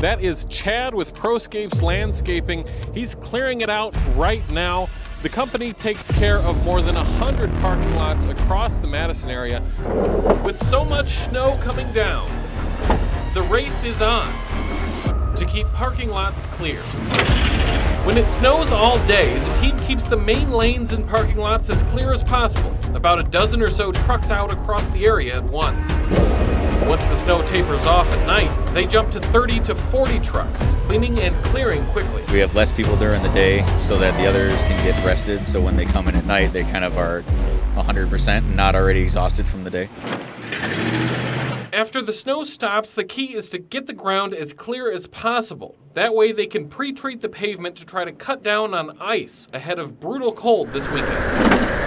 That is Chad with Proscapes Landscaping. He's clearing it out right now. The company takes care of more than 100 parking lots across the Madison area. With so much snow coming down, the race is on to keep parking lots clear. When it snows all day, the team keeps the main lanes and parking lots as clear as possible. About a dozen or so trucks out across the area at once. Once the snow tapers off at night, they jump to 30 to 40 trucks, cleaning and clearing quickly. We have less people during the day so that the others can get rested, so when they come in at night, they kind of are 100% and not already exhausted from the day. After the snow stops, the key is to get the ground as clear as possible. That way they can pre-treat the pavement to try to cut down on ice ahead of brutal cold this weekend.